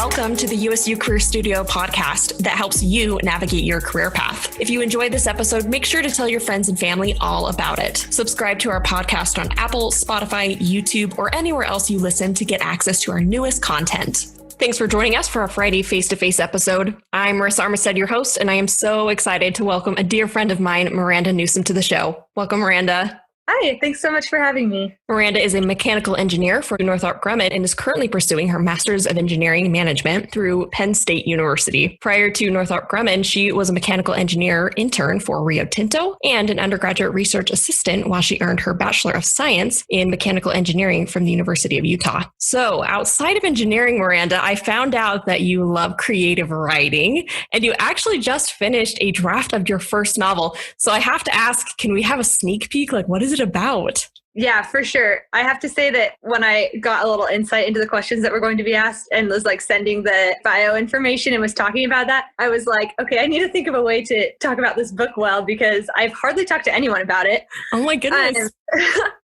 Welcome to the USU Career Studio podcast that helps you navigate your career path. If you enjoyed this episode, make sure to tell your friends and family all about it. Subscribe to our podcast on Apple, Spotify, YouTube, or anywhere else you listen to get access to our newest content. Thanks for joining us for our Friday face-to-face episode. I'm Marissa Armistead, your host, and I am so excited to welcome a dear friend of mine, Miranda Newsom, to the show. Welcome, Miranda. Hi, thanks so much for having me. Miranda is a mechanical engineer for Northrop Grumman and is currently pursuing her Master's of Engineering Management through Penn State University. Prior to Northrop Grumman, she was a mechanical engineer intern for Rio Tinto and an undergraduate research assistant while she earned her Bachelor of Science in Mechanical Engineering from the University of Utah. So outside of engineering, Miranda, I found out that you love creative writing and you actually just finished a draft of your first novel. So I have to ask, can we have a sneak peek? Like, what is it about? Yeah, for sure. I have to say that when I got a little insight into the questions that were going to be asked and was like sending the bio information and was talking about that, I was like, okay, I need to think of a way to talk about this book well because I've hardly talked to anyone about it. Oh my goodness.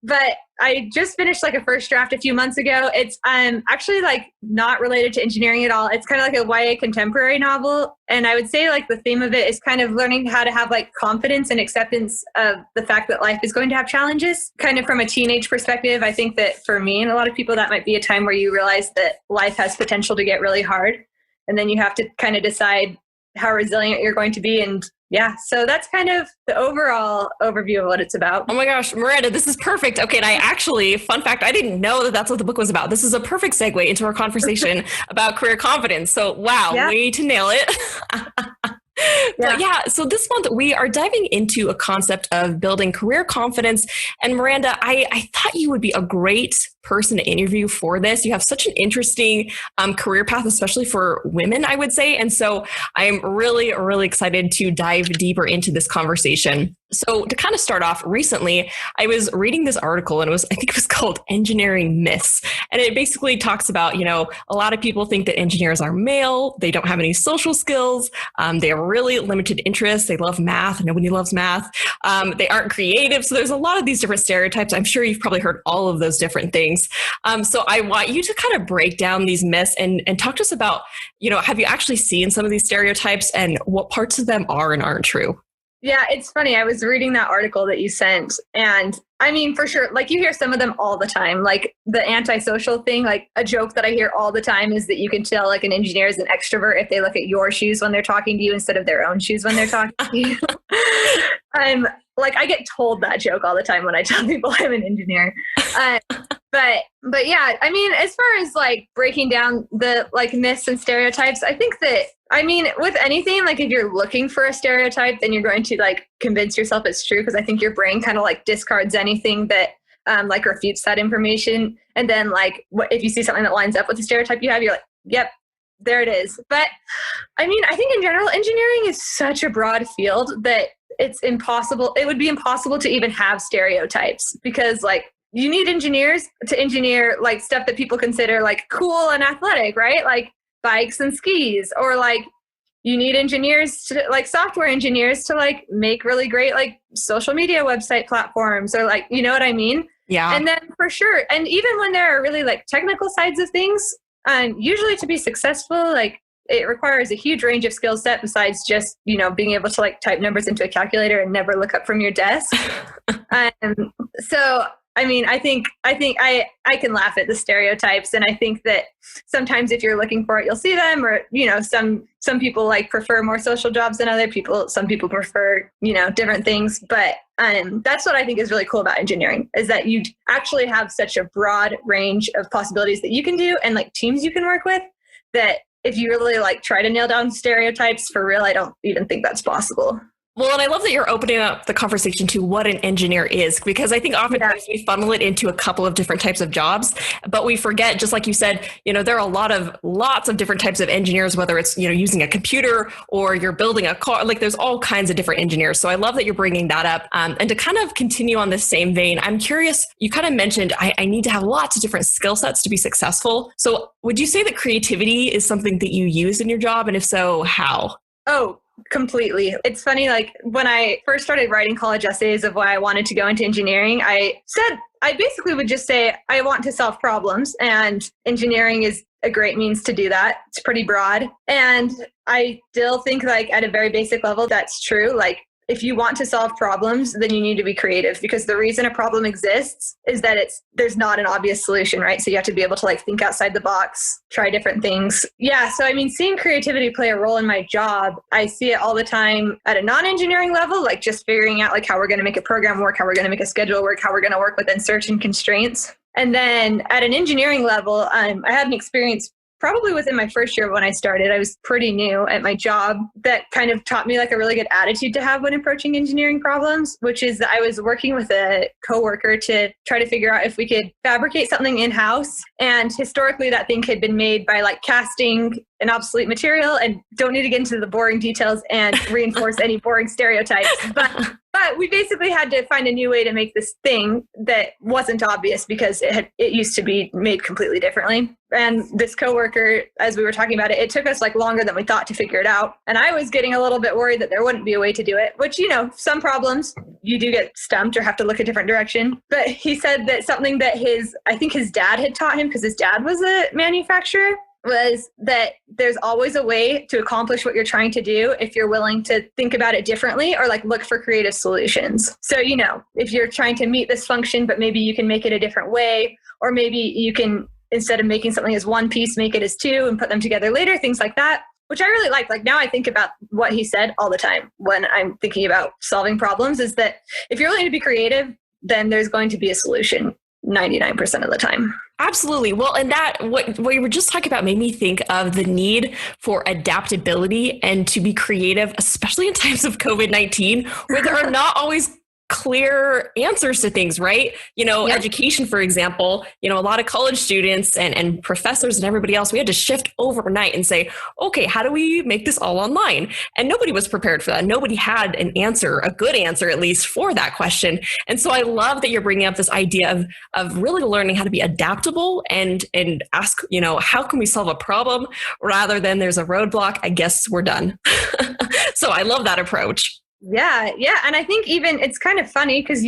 But I just finished like a first draft a few months ago. It's actually like not related to engineering at all. It's kind of like a YA contemporary novel. And I would say like the theme of it is kind of learning how to have like confidence and acceptance of the fact that life is going to have challenges. Kind of from a teenage perspective, I think that for me and a lot of people, that might be a time where you realize that life has potential to get really hard. And then you have to kind of decide how resilient you're going to be. And yeah, so that's kind of the overall overview of what it's about. Oh my gosh, Miranda, this is perfect. Okay, and I actually, fun fact, I didn't know that that's what the book was about. This is a perfect segue into our conversation about career confidence. So wow, way to nail it. But yeah, so this month we are diving into a concept of building career confidence. And Miranda, I thought you would be a great person to interview for this. You have such an interesting career path, especially for women, I would say. And so I'm really, really excited to dive deeper into this conversation. So to kind of start off, recently, I was reading this article and I think it was called Engineering Myths. And it basically talks about, a lot of people think that engineers are male. They don't have any social skills. They have really limited interests. They love math. Nobody loves math. They aren't creative. So there's a lot of these different stereotypes. I'm sure you've probably heard all of those different things. So I want you to kind of break down these myths and talk to us about, have you actually seen some of these stereotypes and what parts of them are and aren't true? Yeah, it's funny. I was reading that article that you sent. And I mean, for sure, like you hear some of them all the time, like the antisocial thing, like a joke that I hear all the time is that you can tell like an engineer is an extrovert if they look at your shoes when they're talking to you instead of their own shoes when they're talking to you. I get told that joke all the time when I tell people I'm an engineer. But yeah, I mean, as far as like breaking down the like myths and stereotypes, I think that, with anything, like if you're looking for a stereotype, then you're going to like convince yourself it's true. Cause I think your brain kind of like discards anything that like refutes that information. And then like if you see something that lines up with the stereotype you have, you're like, yep, there it is. But I think in general, engineering is such a broad field that it would be impossible to even have stereotypes because like you need engineers to engineer like stuff that people consider like cool and athletic, right? Like bikes and skis, or like you need engineers to like software engineers to like make really great like social media website platforms or like, you know what I mean? Yeah. And then for sure. And even when there are really like technical sides of things, usually to be successful, like it requires a huge range of skill set besides just, being able to like type numbers into a calculator and never look up from your desk. So I think I can laugh at the stereotypes, and I think that sometimes if you're looking for it, you'll see them, or some people like prefer more social jobs than other people. Some people prefer different things, but that's what I think is really cool about engineering is that you actually have such a broad range of possibilities that you can do and like teams you can work with. That if you really like try to nail down stereotypes for real, I don't even think that's possible. Well, and I love that you're opening up the conversation to what an engineer is, because I think oftentimes we funnel it into a couple of different types of jobs, but we forget, just like you said, there are lots of different types of engineers, whether it's, using a computer or you're building a car, like there's all kinds of different engineers. So I love that you're bringing that up. And to kind of continue on this same vein, I'm curious, you kind of mentioned I need to have lots of different skill sets to be successful. So would you say that creativity is something that you use in your job? And if so, how? Oh, completely. It's funny, like when I first started writing college essays of why I wanted to go into engineering, I basically would just say, I want to solve problems, and engineering is a great means to do that. It's pretty broad. And I still think like at a very basic level, that's true. Like if you want to solve problems, then you need to be creative, because the reason a problem exists is that there's not an obvious solution, right? So you have to be able to like think outside the box, try different things. Yeah. So I mean, seeing creativity play a role in my job, I see it all the time at a non-engineering level, like just figuring out like how we're going to make a program work, how we're going to make a schedule work, how we're going to work within certain constraints. And then at an engineering level, I had an experience probably within my first year when I started. I was pretty new at my job that kind of taught me like a really good attitude to have when approaching engineering problems, which is that I was working with a coworker to try to figure out if we could fabricate something in-house. And historically that thing had been made by like casting an obsolete material, and don't need to get into the boring details and reinforce any boring stereotypes. But we basically had to find a new way to make this thing that wasn't obvious because it used to be made completely differently. And this coworker, as we were talking about it, it took us like longer than we thought to figure it out. And I was getting a little bit worried that there wouldn't be a way to do it, which, you know, some problems you do get stumped or have to look a different direction. But he said that something that I think his dad had taught him, because his dad was a manufacturer, was that there's always a way to accomplish what you're trying to do if you're willing to think about it differently or like look for creative solutions. So, you know, if you're trying to meet this function, but maybe you can make it a different way, or maybe you can, instead of making something as one piece, make it as two and put them together later, things like that, which I really like. Like now I think about what he said all the time when I'm thinking about solving problems, is that if you're willing to be creative, then there's going to be a solution 99% of the time. Absolutely. Well, and that what you were just talking about made me think of the need for adaptability and to be creative, especially in times of COVID-19, where there are not always clear answers to things, right? You know, yep. Education, for example, you know, a lot of college students and professors and everybody else, we had to shift overnight and say, okay, how do we make this all online? And nobody was prepared for that. Nobody had an answer, a good answer, at least, for that question. And so I love that you're bringing up this idea of really learning how to be adaptable and ask, you know, how can we solve a problem rather than there's a roadblock, I guess we're done. So I love that approach. Yeah. And I think even it's kind of funny because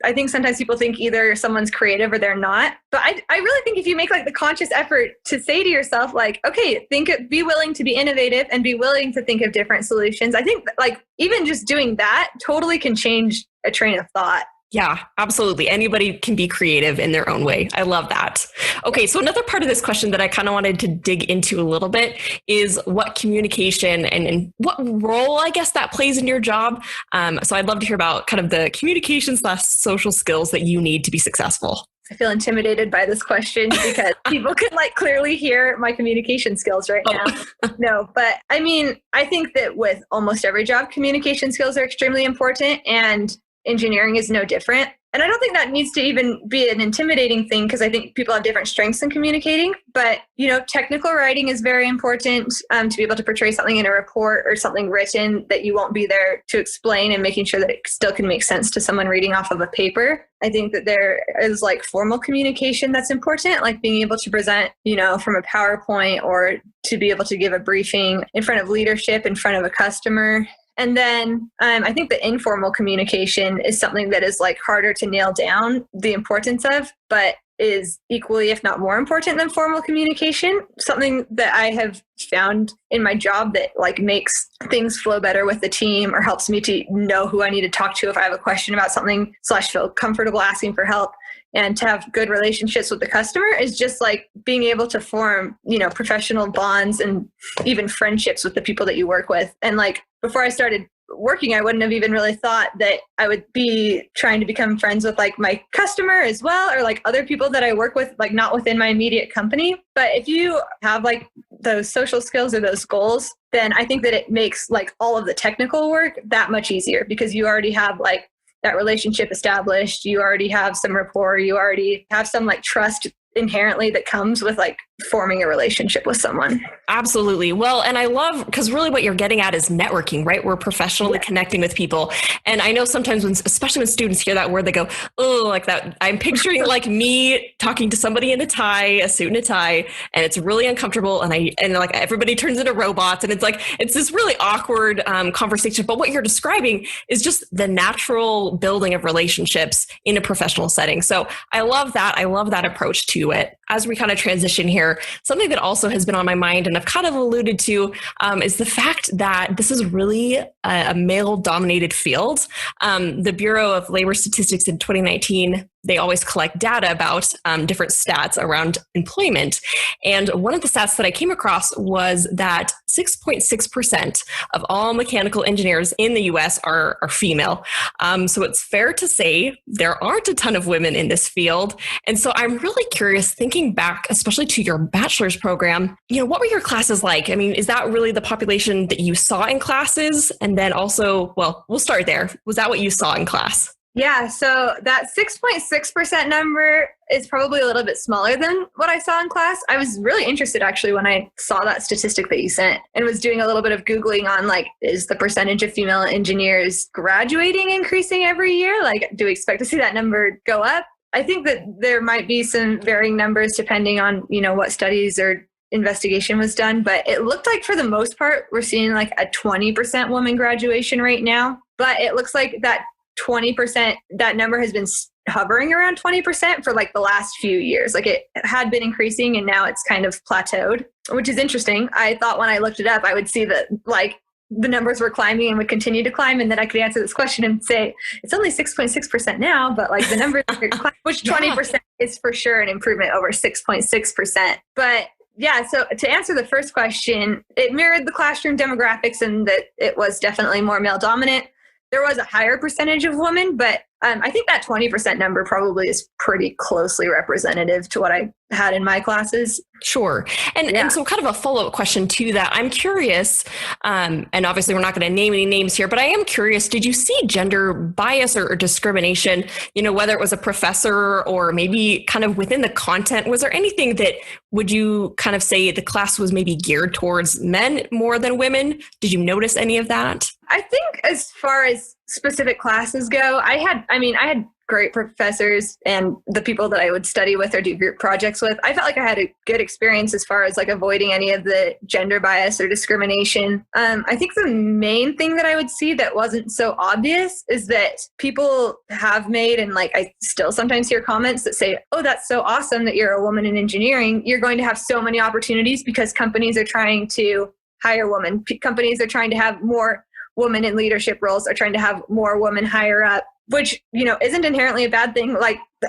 I think sometimes people think either someone's creative or they're not. But I really think if you make like the conscious effort to say to yourself, like, okay, be willing to be innovative and be willing to think of different solutions. I think like even just doing that totally can change a train of thought. Yeah, absolutely. Anybody can be creative in their own way. I love that. Okay, so another part of this question that I kind of wanted to dig into a little bit is what communication and what role, I guess, that plays in your job. So I'd love to hear about kind of the communication/social skills that you need to be successful. I feel intimidated by this question because people can like clearly hear my communication skills right now. No, but I mean, I think that with almost every job, communication skills are extremely important, and engineering is no different. And I don't think that needs to even be an intimidating thing because I think people have different strengths in communicating. But, you know, technical writing is very important to be able to portray something in a report or something written that you won't be there to explain, and making sure that it still can make sense to someone reading off of a paper. I think that there is like formal communication that's important, like being able to present, you know, from a PowerPoint, or to be able to give a briefing in front of leadership, in front of a customer. And then I think the informal communication is something that is like harder to nail down the importance of, but is equally, if not more important than formal communication. Something that I have found in my job that like makes things flow better with the team, or helps me to know who I need to talk to if I have a question about something / feel comfortable asking for help, and to have good relationships with the customer, is just like being able to form, you know, professional bonds and even friendships with the people that you work with. And like before I started working, I wouldn't have even really thought that I would be trying to become friends with like my customer as well, or like other people that I work with, like not within my immediate company. But if you have like those social skills or those goals, then I think that it makes like all of the technical work that much easier, because you already have like that relationship established. You already have some rapport. You already have some like trust inherently that comes with like forming a relationship with someone. Absolutely. Well, and I love, because really what you're getting at is networking, right? We're professionally connecting with people. And I know sometimes especially when students hear that word, they go, oh, like that. I'm picturing like me talking to somebody in a tie, a suit and a tie, and it's really uncomfortable. And like everybody turns into robots, and it's this really awkward conversation. But what you're describing is just the natural building of relationships in a professional setting. So I love that. I love that approach to it. as we kind of transition here, something that also has been on my mind and I've kind of alluded to is the fact that this is really a male-dominated field. The Bureau of Labor Statistics in 2019, they always collect data about different stats around employment. And one of the stats that I came across was that 6.6% of all mechanical engineers in the US are female. So it's fair to say there aren't a ton of women in this field. And so I'm really curious, thinking back, especially to your bachelor's program, what were your classes like? I mean, is that really the population that you saw in classes? And then also, well, we'll start there. Was that what you saw in class? Yeah, so that 6.6% number is probably a little bit smaller than what I saw in class. I was really interested actually when I saw that statistic that you sent and was doing a little bit of Googling on is the percentage of female engineers graduating increasing every year? Do we expect to see that number go up? I think that there might be some varying numbers depending on, what studies or investigation was done, but it looked like for the most part, we're seeing a 20% woman graduation rate now, but it looks like that 20%, that number has been hovering around 20% for the last few years. It had been increasing and now it's kind of plateaued, which is interesting. I thought when I looked it up, I would see that the numbers were climbing and would continue to climb. And then I could answer this question and say, it's only 6.6% now, but the numbers are climbing, which 20% is for sure an improvement over 6.6%. But yeah, so to answer the first question, it mirrored the classroom demographics and that it was definitely more male dominant. There was a higher percentage of women, but I think that 20% number probably is pretty closely representative to what I had in my classes. Sure. And so kind of a follow-up question to that. I'm curious, and obviously we're not going to name any names here, but I am curious, did you see gender bias or discrimination, whether it was a professor or maybe kind of within the content? Was there anything that would you kind of say the class was maybe geared towards men more than women? Did you notice any of that? I think as far as specific classes go, I had great professors and the people that I would study with or do group projects with. I felt like I had a good experience as far as avoiding any of the gender bias or discrimination. I think the main thing that I would see that wasn't so obvious is that people have made, and I still sometimes hear comments that say, oh, that's so awesome that you're a woman in engineering. You're going to have so many opportunities because companies are trying to hire women. Companies are trying to have more women in leadership roles, are trying to have more women higher up, which, isn't inherently a bad thing.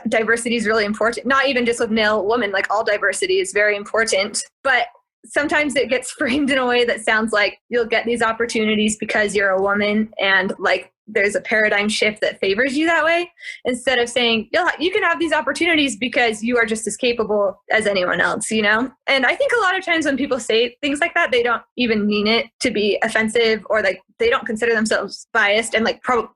Diversity is really important, not even just with male, woman, all diversity is very important. But sometimes it gets framed in a way that sounds like you'll get these opportunities because you're a woman and there's a paradigm shift that favors you that way, instead of saying you can have these opportunities because you are just as capable as anyone else, And I think a lot of times when people say things like that, they don't even mean it to be offensive, or they don't consider themselves biased, and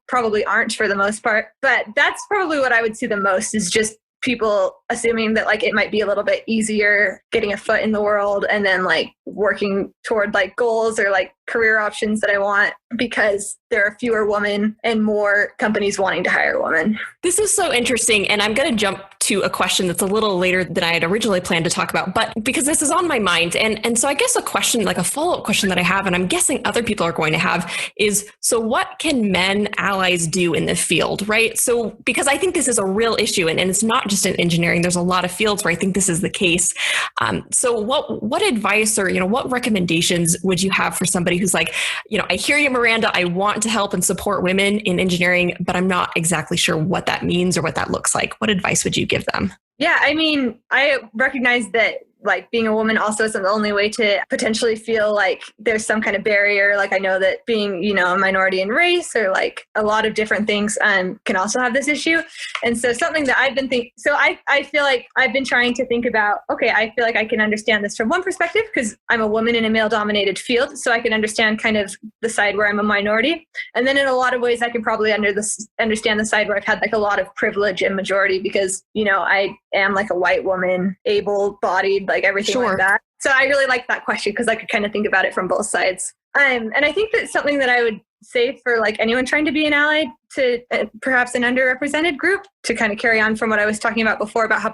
probably aren't for the most part. But that's probably what I would see the most, is just people assuming that it might be a little bit easier getting a foot in the world and then working toward goals or career options that I want because there are fewer women and more companies wanting to hire women. This is so interesting. And I'm going to jump to a question that's a little later than I had originally planned to talk about, but because this is on my mind. And so I guess a question, a follow-up question that I have, and I'm guessing other people are going to have, is, so what can men allies do in the field, right? So, because I think this is a real issue, and it's not just in engineering, there's a lot of fields where I think this is the case. So what advice or, what recommendations would you have for somebody who's I hear you, Miranda, I want to help and support women in engineering, but I'm not exactly sure what that means or what that looks like. What advice would you give them? Yeah, I recognize that being a woman also isn't the only way to potentially feel like there's some kind of barrier. I know that being, a minority in race or a lot of different things can also have this issue. And so something that I've been thinking, so I feel like I've been trying to think about, okay, I feel like I can understand this from one perspective because I'm a woman in a male dominated field. So I can understand kind of the side where I'm a minority. And then in a lot of ways, I can probably understand the side where I've had a lot of privilege and majority because, I am a white woman, able-bodied, everything like that. So I really like that question because I could kind of think about it from both sides. And I think that's something that I would say for anyone trying to be an ally to perhaps an underrepresented group, to kind of carry on from what I was talking about before about how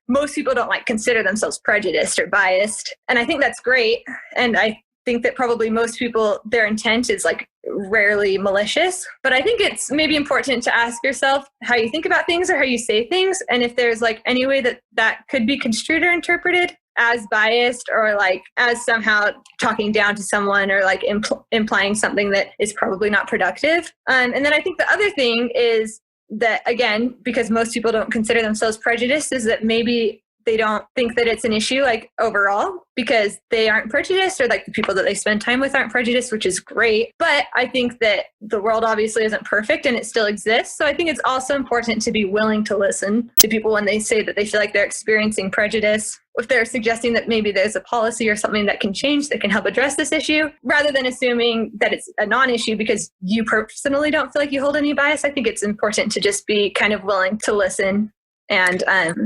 most people don't consider themselves prejudiced or biased. And I think that's great. And I think that probably most people, their intent is rarely malicious. But I think it's maybe important to ask yourself how you think about things or how you say things. And if there's like any way that could be construed or interpreted as biased or like as somehow talking down to someone or like implying something that is probably not productive. And then I think the other thing is that, again, because most people don't consider themselves prejudiced, is that maybe they don't think that it's an issue like overall because they aren't prejudiced, or like the people that they spend time with aren't prejudiced, which is great. But I think that the world obviously isn't perfect and it still exists. So I think it's also important to be willing to listen to people when they say that they feel like they're experiencing prejudice. If they're suggesting that maybe there's a policy or something that can change that can help address this issue, rather than assuming that it's a non-issue because you personally don't feel like you hold any bias, I think it's important to just be kind of willing to listen and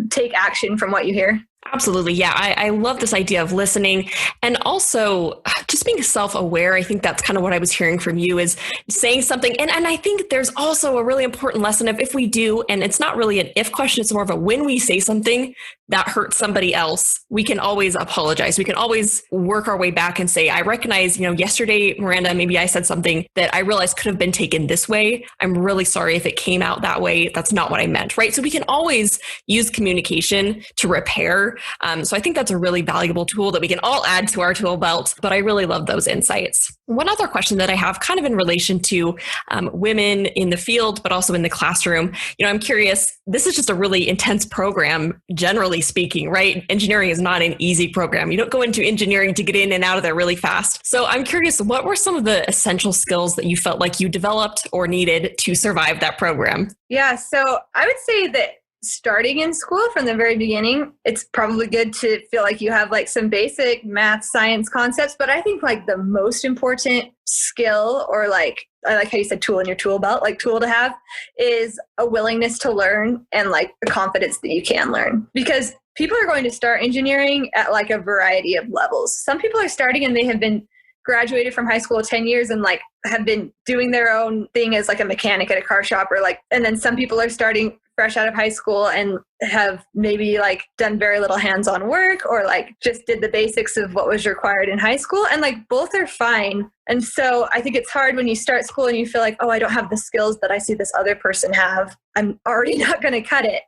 take action from what you hear. Absolutely. Yeah. I love this idea of listening and also just being self-aware. I think that's kind of what I was hearing from you, is saying something. And I think there's also a really important lesson of if we do, and it's not really an if question, it's more of a when we say something that hurts somebody else, we can always apologize. We can always work our way back and say, I recognize, yesterday, Miranda, maybe I said something that I realized could have been taken this way. I'm really sorry if it came out that way. That's not what I meant, right? So we can always use communication to repair. So I think that's a really valuable tool that we can all add to our tool belt, but I really love those insights. One other question that I have kind of in relation to women in the field, but also in the classroom, I'm curious, this is just a really intense program, generally speaking, right? Engineering is not an easy program. You don't go into engineering to get in and out of there really fast. So I'm curious, what were some of the essential skills that you felt like you developed or needed to survive that program? Yeah, so I would say that starting in school from the very beginning, it's probably good to feel like you have like some basic math, science concepts. But I think like the most important skill, or like, I like how you said tool in your tool belt, like tool to have, is a willingness to learn and like the confidence that you can learn. Because people are going to start engineering at like a variety of levels. Some people are starting and they have been graduated from high school 10 years and like have been doing their own thing as like a mechanic at a car shop, or like, and then some people are starting fresh out of high school and have maybe like done very little hands-on work, or like just did the basics of what was required in high school, and like both are fine. And so I think it's hard when you start school and you feel like, oh, I don't have the skills that I see this other person have. I'm already not going to cut it.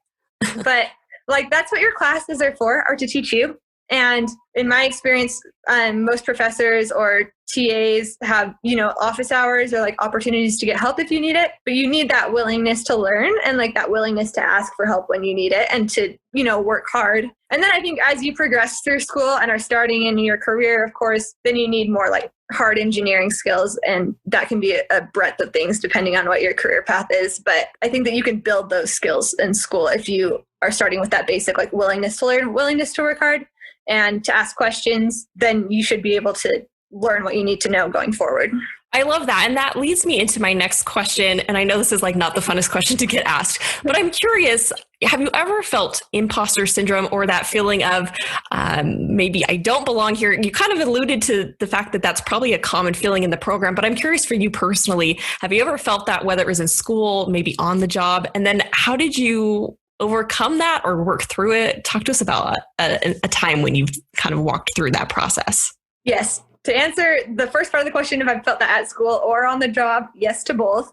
But like, that's what your classes are for, are to teach you. And in my experience, most professors or TAs have, office hours or like opportunities to get help if you need it, but you need that willingness to learn and like that willingness to ask for help when you need it, and to, work hard. And then I think as you progress through school and are starting in your career, of course, then you need more like hard engineering skills, and that can be a breadth of things depending on what your career path is. But I think that you can build those skills in school if you are starting with that basic like willingness to learn, willingness to work hard, and to ask questions. Then you should be able to learn what you need to know going forward. I love that. And that leads me into my next question. And I know this is like not the funnest question to get asked, but I'm curious, have you ever felt imposter syndrome, or that feeling of maybe I don't belong here? You kind of alluded to the fact that that's probably a common feeling in the program, but I'm curious for you personally, have you ever felt that, whether it was in school, maybe on the job? And then how did you overcome that or work through it? Talk to us about a time when you've kind of walked through that process. Yes. To answer the first part of the question, if I've felt that at school or on the job, yes to both.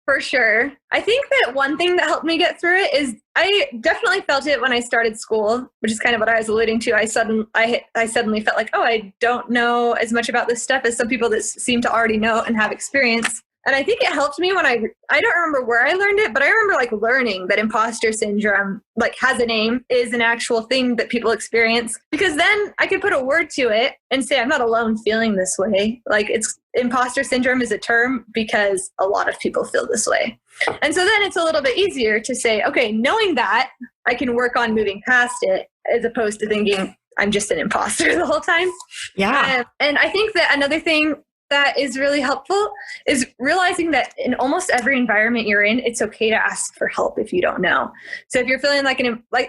For sure. I think that one thing that helped me get through it is I definitely felt it when I started school, which is kind of what I was alluding to. I suddenly felt like, oh, I don't know as much about this stuff as some people that seem to already know and have experience. And I think it helped me when I don't remember where I learned it, but I remember like learning that imposter syndrome like has a name, is an actual thing that people experience, because then I could put a word to it and say, I'm not alone feeling this way. Like, imposter syndrome is a term because a lot of people feel this way. And so then it's a little bit easier to say, okay, knowing that, I can work on moving past it, as opposed to thinking I'm just an imposter the whole time. Yeah. And I think that another thing that is really helpful is realizing that in almost every environment you're in, it's okay to ask for help if you don't know. So if you're feeling like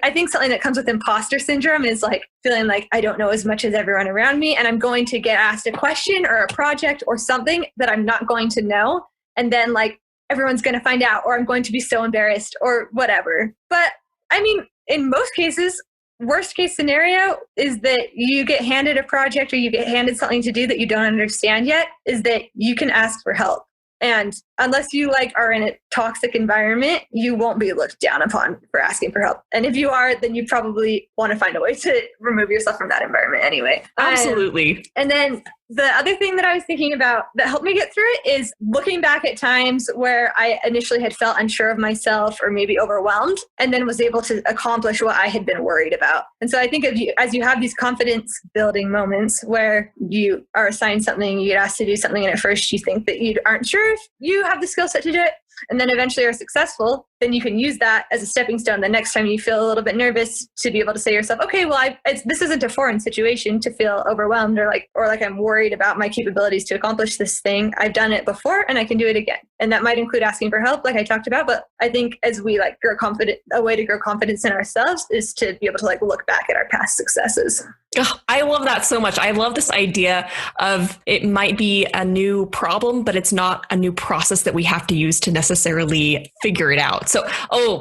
I think something that comes with imposter syndrome is like feeling like I don't know as much as everyone around me, and I'm going to get asked a question or a project or something that I'm not going to know. And then like everyone's going to find out, or I'm going to be so embarrassed or whatever. But I mean, in most cases, worst case scenario is that you get handed a project or you get handed something to do that you don't understand yet, is that you can ask for help. And unless you like are in a toxic environment, you won't be looked down upon for asking for help. And if you are, then you probably want to find a way to remove yourself from that environment anyway. Absolutely. And then the other thing that I was thinking about that helped me get through it is looking back at times where I initially had felt unsure of myself or maybe overwhelmed, and then was able to accomplish what I had been worried about. And so I think of you as you have these confidence building moments where you are assigned something, you get asked to do something, and at first you think that you aren't sure if you have the skill set to do it, and then eventually are successful, then you can use that as a stepping stone the next time you feel a little bit nervous to be able to say to yourself, okay, well, this isn't a foreign situation to feel overwhelmed or like I'm worried about my capabilities to accomplish this thing. I've done it before and I can do it again. And that might include asking for help, like I talked about. But I think as we grow confident, a way to grow confidence in ourselves is to be able to look back at our past successes. Oh, I love that so much. I love this idea of it might be a new problem, but it's not a new process that we have to use to necessarily figure it out. So,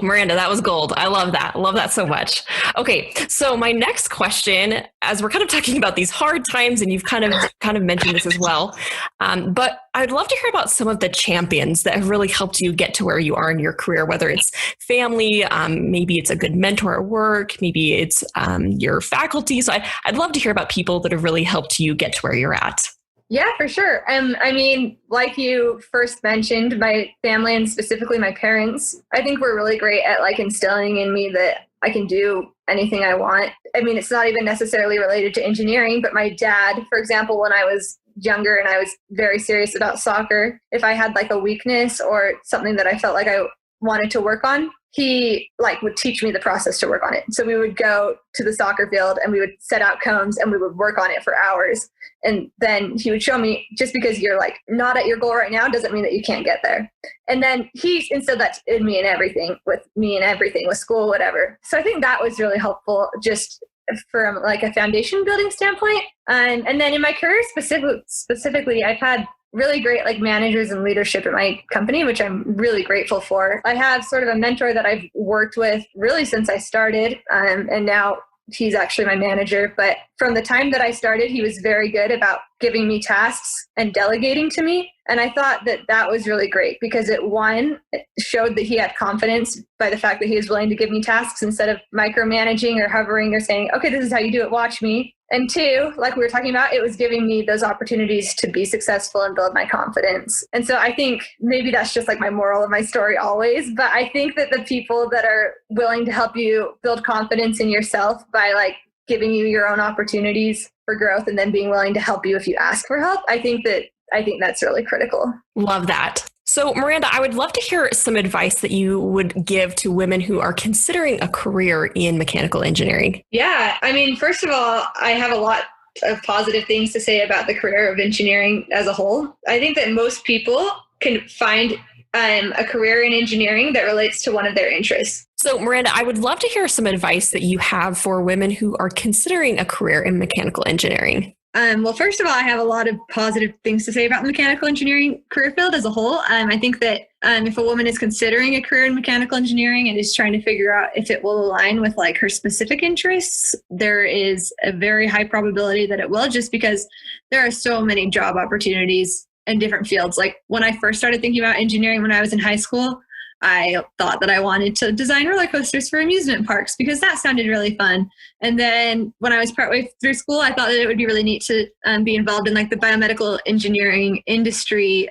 Miranda, that was gold. I love that. I love that so much. Okay. So my next question, as we're kind of talking about these hard times, and you've kind of mentioned this as well, but I'd love to hear about some of the champions that have really helped you get to where you are in your career, whether it's family, maybe it's a good mentor at work, maybe it's your faculty. So I'd love to hear about people that have really helped you get to where you're at. Yeah, for sure. I mean, like you first mentioned, my family and specifically my parents, I think were really great at instilling in me that I can do anything I want. I mean, it's not even necessarily related to engineering, but my dad, for example, when I was younger and I was very serious about soccer, if I had a weakness or something that I felt like I wanted to work on, he would teach me the process to work on it. So we would go to the soccer field and we would set out cones and we would work on it for hours. And then he would show me, just because you're not at your goal right now doesn't mean that you can't get there. And then he instilled that in me and everything, with school, whatever. So I think that was really helpful just from a foundation building standpoint. And then in my career specifically, I've had really great managers and leadership at my company, which I'm really grateful for. I have sort of a mentor that I've worked with really since I started, and now he's actually my manager. But from the time that I started, he was very good about giving me tasks and delegating to me. And I thought that was really great because it showed that he had confidence by the fact that he was willing to give me tasks instead of micromanaging or hovering or saying, okay, this is how you do it, watch me. And two, like we were talking about, it was giving me those opportunities to be successful and build my confidence. And so I think maybe that's just my moral of my story always. But I think that the people that are willing to help you build confidence in yourself by giving you your own opportunities for growth and then being willing to help you if you ask for help, I think that's really critical. Love that. So Miranda, I would love to hear some advice that you would give to women who are considering a career in mechanical engineering. Yeah. I mean, first of all, I have a lot of positive things to say about the career of engineering as a whole. I think that most people can find a career in engineering that relates to one of their interests. So Miranda, I would love to hear some advice that you have for women who are considering a career in mechanical engineering. Well, first of all, I have a lot of positive things to say about the mechanical engineering career field as a whole. I think that if a woman is considering a career in mechanical engineering and is trying to figure out if it will align with her specific interests, there is a very high probability that it will, just because there are so many job opportunities in different fields. When I first started thinking about engineering when I was in high school, I thought that I wanted to design roller coasters for amusement parks because that sounded really fun. And then when I was partway through school, I thought that it would be really neat to be involved in the biomedical engineering industry,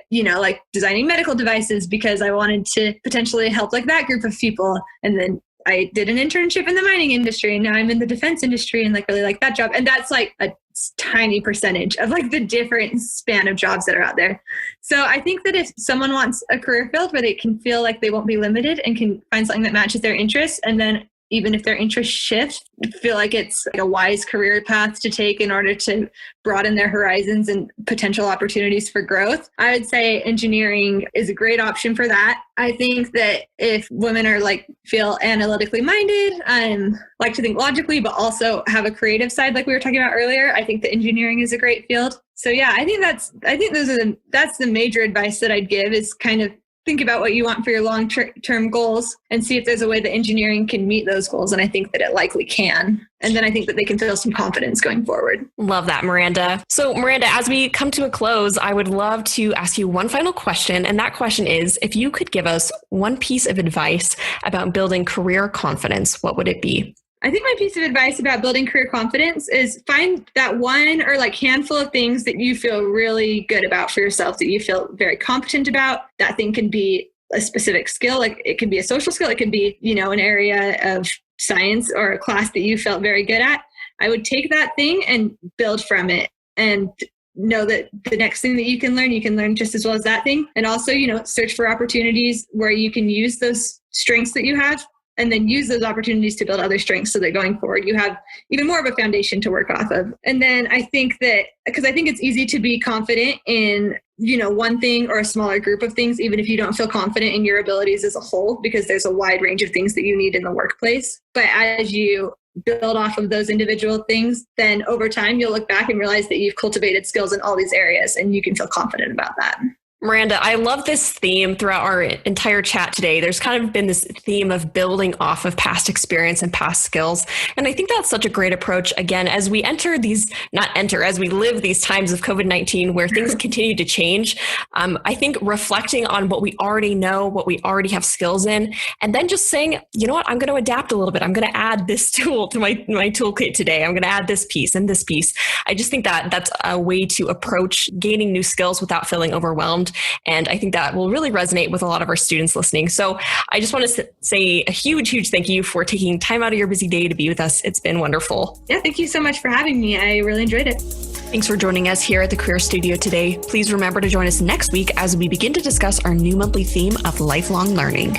designing medical devices, because I wanted to potentially help that group of people. And then I did an internship in the mining industry, and now I'm in the defense industry and really like that job. And that's a tiny percentage of the different span of jobs that are out there. So I think that if someone wants a career field where they can feel like they won't be limited and can find something that matches their interests, and then even if their interests shift, feel like it's a wise career path to take in order to broaden their horizons and potential opportunities for growth, I would say engineering is a great option for that. I think that if women are feel analytically minded and like to think logically, but also have a creative side like we were talking about earlier, I think that engineering is a great field. So yeah, that's the major advice that I'd give, is kind of think about what you want for your long-term goals and see if there's a way that engineering can meet those goals. And I think that it likely can. And then I think that they can feel some confidence going forward. Love that, Miranda. So Miranda, as we come to a close, I would love to ask you one final question. And that question is, if you could give us one piece of advice about building career confidence, what would it be? I think my piece of advice about building career confidence is find that one or like handful of things that you feel really good about for yourself, that you feel very competent about. That thing can be a specific skill, like it can be a social skill. It can be, an area of science or a class that you felt very good at. I would take that thing and build from it and know that the next thing that you can learn just as well as that thing. And also, search for opportunities where you can use those strengths that you have and then use those opportunities to build other strengths so that going forward, you have even more of a foundation to work off of. And then I think it's easy to be confident in, one thing or a smaller group of things, even if you don't feel confident in your abilities as a whole, because there's a wide range of things that you need in the workplace. But as you build off of those individual things, then over time, you'll look back and realize that you've cultivated skills in all these areas and you can feel confident about that. Miranda, I love this theme throughout our entire chat today. There's kind of been this theme of building off of past experience and past skills. And I think that's such a great approach. Again, as we as we live these times of COVID-19 where things continue to change, I think reflecting on what we already know, what we already have skills in, and then just saying, you know what, I'm going to adapt a little bit. I'm going to add this tool to my toolkit today. I'm going to add this piece and this piece. I just think that that's a way to approach gaining new skills without feeling overwhelmed. And I think that will really resonate with a lot of our students listening. So I just want to say a huge, huge thank you for taking time out of your busy day to be with us. It's been wonderful. Yeah, thank you so much for having me. I really enjoyed it. Thanks for joining us here at the Career Studio today. Please remember to join us next week as we begin to discuss our new monthly theme of lifelong learning.